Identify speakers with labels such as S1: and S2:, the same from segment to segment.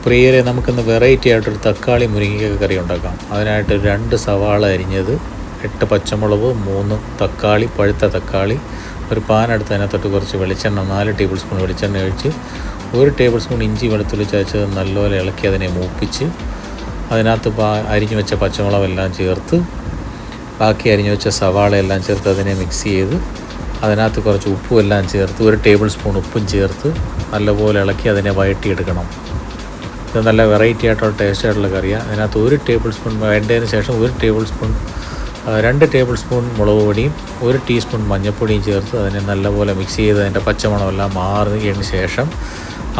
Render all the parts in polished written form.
S1: പ്രിയരെ, നമുക്കിന്ന് വെറൈറ്റി ആയിട്ടൊരു തക്കാളി മുരിങ്ങയ്ക്ക കറി ഉണ്ടാക്കാം. അതിനായിട്ട് 2 സവാള അരിഞ്ഞത്, 8 പച്ചമുളക്, 3 തക്കാളി, പഴുത്ത തക്കാളി, ഒരു പാൻ എടുത്ത് അതിനകത്തോട്ട് കുറച്ച് വെളിച്ചെണ്ണ, 4 ടേബിൾ സ്പൂൺ വെളിച്ചെണ്ണ ഒഴിച്ച് 1 ടേബിൾ സ്പൂൺ ഇഞ്ചി വെളുത്തുള്ളി ചതച്ചത് നല്ലപോലെ ഇളക്കി അതിനെ മൂപ്പിച്ച് അതിനകത്ത് അരിഞ്ഞു വെച്ച പച്ചമുളകെല്ലാം ചേർത്ത് ബാക്കി അരിഞ്ഞു വെച്ച സവാള എല്ലാം ചേർത്ത് അതിനെ മിക്സ് ചെയ്ത് അതിനകത്ത് കുറച്ച് ഉപ്പും എല്ലാം ചേർത്ത് 1 ടേബിൾ സ്പൂൺ ഉപ്പും ചേർത്ത് നല്ലപോലെ ഇളക്കി അതിനെ വഴറ്റിയെടുക്കണം. ഇത് നല്ല വെറൈറ്റി ആയിട്ടുള്ള ടേസ്റ്റ് ആയിട്ടുള്ള കറിയാണ്. അതിനകത്ത് 1 ടേബിൾ സ്പൂൺ വേണ്ടതിന് ശേഷം 2 ടേബിൾ സ്പൂൺ മുളക് പൊടിയും 1 ടീസ്പൂൺ മഞ്ഞൾപ്പൊടിയും ചേർത്ത് അതിനെ നല്ലപോലെ മിക്സ് ചെയ്ത് അതിൻ്റെ പച്ചമണമെല്ലാം മാറിയതിന് ശേഷം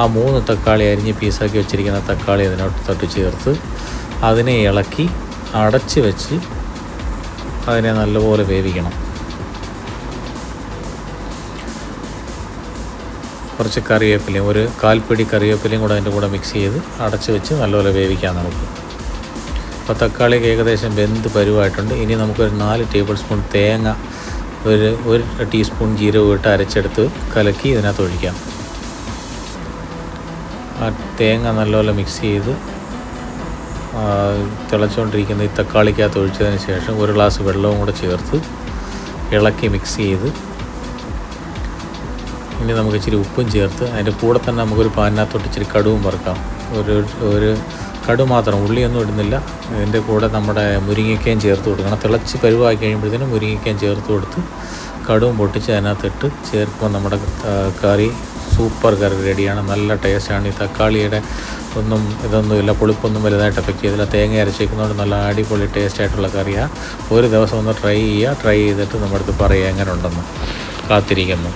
S1: ആ 3 തക്കാളി അരിഞ്ഞ് പീസാക്കി വെച്ചിരിക്കുന്ന തക്കാളി അതിനകത്തോട്ട് ചേർത്ത് അതിനെ ഇളക്കി അടച്ച് വെച്ച് അതിനെ നല്ലപോലെ വേവിക്കണം. കുറച്ച് കറിവേപ്പിലയും 1/4 പിടി കറിവേപ്പിലയും കൂടെ അതിൻ്റെ കൂടെ മിക്സ് ചെയ്ത് അടച്ച് വെച്ച് നല്ലപോലെ വേവിക്കാം നമുക്ക്. അപ്പോൾ തക്കാളിക്ക് ഏകദേശം വെന്ത് പരുവായിട്ടുണ്ട്. ഇനി നമുക്കൊരു 4 ടേബിൾ സ്പൂൺ തേങ്ങ, ഒരു ടീസ്പൂൺ ജീരകം ഇട്ട് അരച്ചെടുത്ത് കലക്കി ഇതിനകത്ത് ഒഴിക്കാം. ആ തേങ്ങ നല്ലപോലെ മിക്സ് ചെയ്ത് തിളച്ചുകൊണ്ടിരിക്കുന്ന ഈ തക്കാളിക്കകത്ത് ഒഴിച്ചതിന് ശേഷം 1 ഗ്ലാസ് വെള്ളവും കൂടെ ചേർത്ത് ഇളക്കി മിക്സ് ചെയ്ത് ഇനി നമുക്ക് ഇച്ചിരി ഉപ്പും ചേർത്ത് അതിൻ്റെ കൂടെ തന്നെ നമുക്കൊരു പാനിനകത്തോട്ട് ഇച്ചിരി കടുവും വറുക്കാം. ഒരു കടു മാത്രം, ഉള്ളിയൊന്നും ഇടുന്നില്ല. ഇതിൻ്റെ കൂടെ നമ്മുടെ മുരിങ്ങയ്ക്കയും ചേർത്ത് കൊടുക്കണം. തിളച്ച് പരുവാക്കി കഴിയുമ്പോഴത്തേനും മുരിങ്ങയ്ക്കയും ചേർത്ത് കൊടുത്ത് കടുവും പൊട്ടിച്ച് അതിനകത്തിട്ട് ചേർക്കുമ്പോൾ നമ്മുടെ കറി സൂപ്പർ കറി റെഡിയാണ്. നല്ല ടേസ്റ്റാണ്. ഈ തക്കാളിയുടെ ഇതൊന്നുമില്ല, പുളിപ്പൊന്നും വലുതായിട്ട് എഫക്റ്റ് ചെയ്തില്ല. തേങ്ങ അരച്ചേക്കുന്നതുകൊണ്ട് നല്ല അടിപൊളി ടേസ്റ്റായിട്ടുള്ള കറിയാണ്. ഒരു ദിവസം ഒന്ന് ട്രൈ ചെയ്തിട്ട് നമ്മുടെ അടുത്ത് പറയുക എങ്ങനെ ഉണ്ടെന്ന്. കാത്തിരിക്കുന്നു.